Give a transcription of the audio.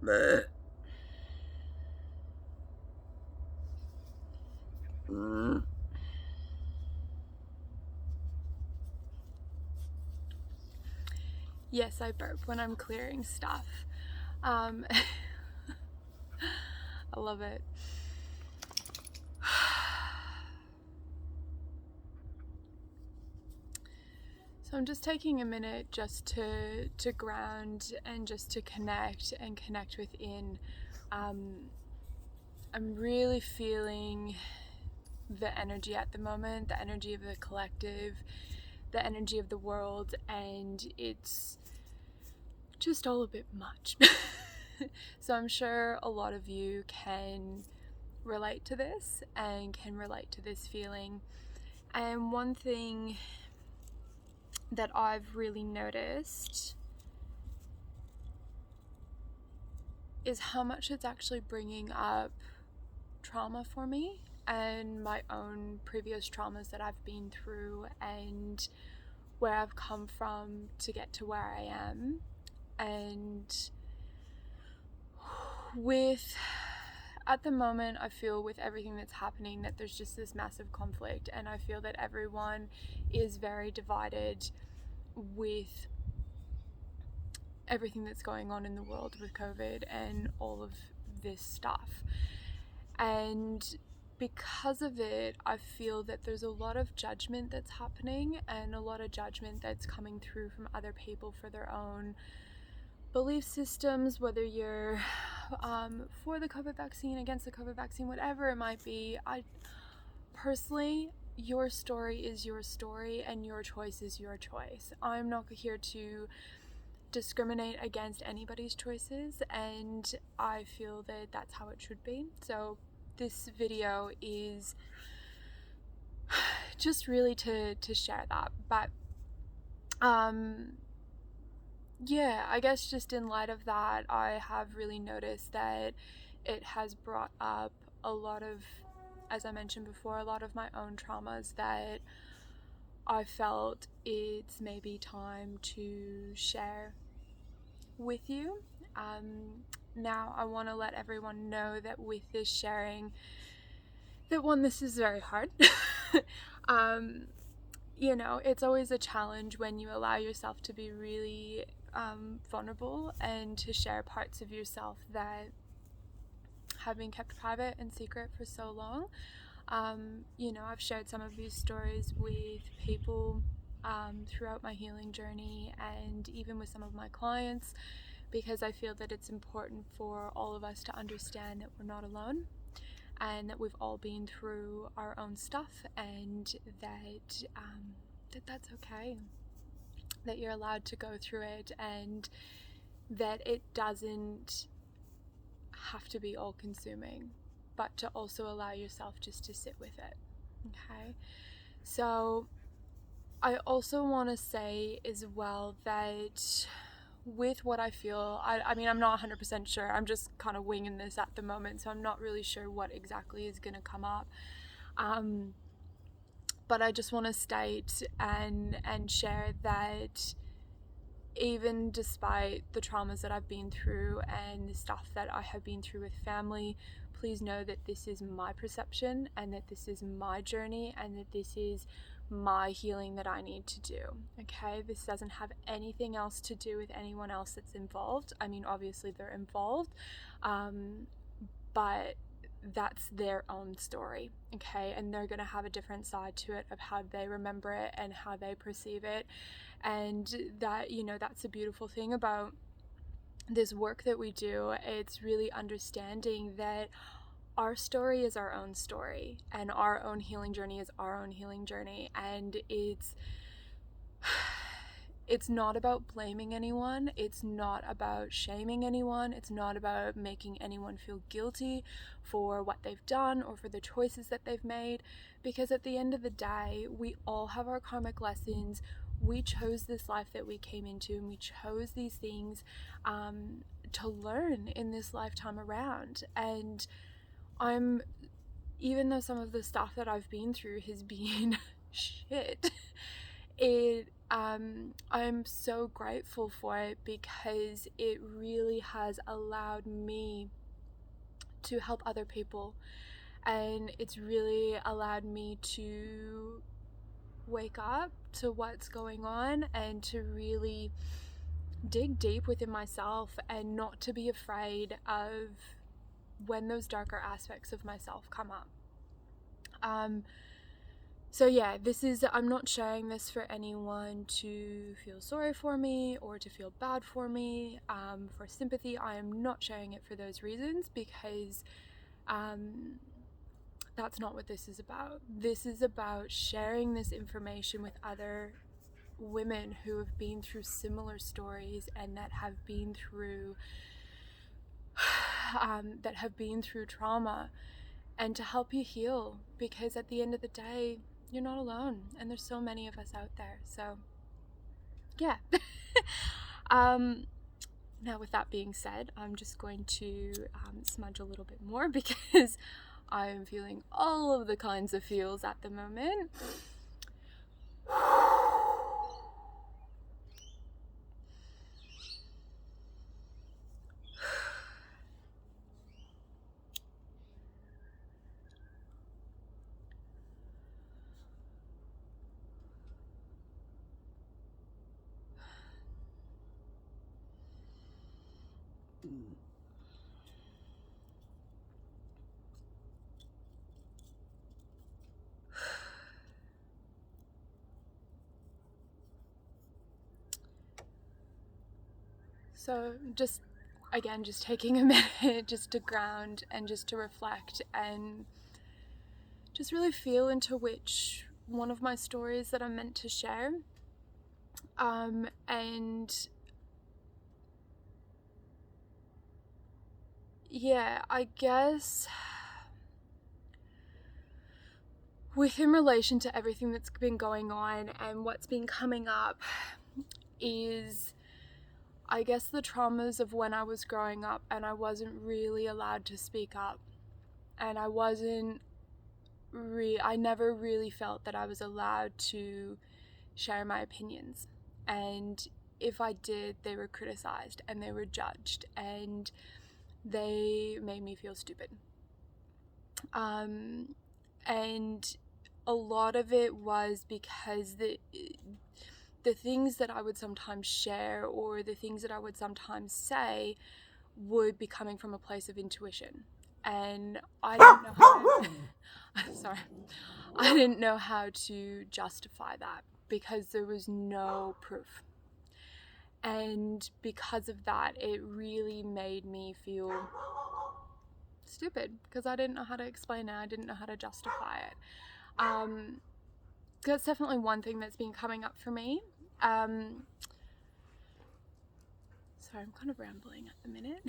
Bleh. Mm. Yes, I burp when I'm clearing stuff. I love it. So I'm just taking a minute just to ground and just to connect within. I'm really feeling the energy at the moment, the energy of the collective, the energy of the world, and it's just all a bit much. So I'm sure a lot of you can relate to this and can relate to this feeling. And one thing that I've really noticed is how much it's actually bringing up trauma for me and my own previous traumas that I've been through and where I've come from to get to where I am. And at the moment, I feel with everything that's happening that there's just this massive conflict, and I feel that everyone is very divided with everything that's going on in the world with COVID and all of this stuff. And because of it, I feel that there's a lot of judgment that's happening and a lot of judgment that's coming through from other people for their own belief systems, whether you're for the COVID vaccine, against the COVID vaccine, whatever it might be. I personally, your story is your story and your choice is your choice. I'm not here to discriminate against anybody's choices, and I feel that that's how it should be. So this video is just really to share that. But yeah, I guess just in light of that, I have really noticed that it has brought up a lot of, as I mentioned before, a lot of my own traumas that I felt it's maybe time to share with you. Now I want to let everyone know that with this sharing, that one, this is very hard. You know, it's always a challenge when you allow yourself to be really vulnerable and to share parts of yourself that have been kept private and secret for so long. You know, I've shared some of these stories with people throughout my healing journey and even with some of my clients, because I feel that it's important for all of us to understand that we're not alone and that we've all been through our own stuff, and that that's okay, that you're allowed to go through it, and that it doesn't have to be all consuming, but to also allow yourself just to sit with it. Okay, so I also want to say as well that with what I feel, I mean, I'm not 100% sure. I'm just kind of winging this at the moment, so I'm not really sure what exactly is going to come up. But I just want to state and share that even despite the traumas that I've been through and the stuff that I have been through with family, please know that this is my perception and that this is my journey and that this is my healing that I need to do. Okay, this doesn't have anything else to do with anyone else that's involved. I mean, obviously they're involved, but that's their own story. Okay, and they're going to have a different side to it of how they remember it and how they perceive it. And that, you know, that's a beautiful thing about this work that we do. It's really understanding that our story is our own story and our own healing journey is our own healing journey, and it's not about blaming anyone, it's not about shaming anyone, it's not about making anyone feel guilty for what they've done or for the choices that they've made, because at the end of the day, we all have our karmic lessons. We chose this life that we came into, and we chose these things to learn in this lifetime around. And even though some of the stuff that I've been through has been shit, I'm so grateful for it because it really has allowed me to help other people, and it's really allowed me to wake up to what's going on and to really dig deep within myself and not to be afraid of when those darker aspects of myself come up. So yeah, I'm not sharing this for anyone to feel sorry for me or to feel bad for me, for sympathy. I am not sharing it for those reasons because that's not what this is about. This is about sharing this information with other women who have been through similar stories and that have been through trauma, and to help you heal, because at the end of the day, you're not alone, and there's so many of us out there. So yeah. Now with that being said, I'm just going to smudge a little bit more because I'm feeling all of the kinds of feels at the moment. So just taking a minute just to ground and just to reflect and just really feel into which one of my stories that I'm meant to share. And yeah, I guess within relation to everything that's been going on and what's been coming up is, I guess, the traumas of when I was growing up and I wasn't really allowed to speak up, and I never really felt that I was allowed to share my opinions, and if I did, they were criticized and they were judged and they made me feel stupid. And a lot of it was because the things that I would sometimes share or the things that I would sometimes say would be coming from a place of intuition, and I didn't know how to, I'm sorry, I didn't know how to justify that because there was no proof. And because of that, it really made me feel stupid because I didn't know how to explain it. I didn't know how to justify it. That's definitely one thing that's been coming up for me. Sorry, I'm kind of rambling at the minute.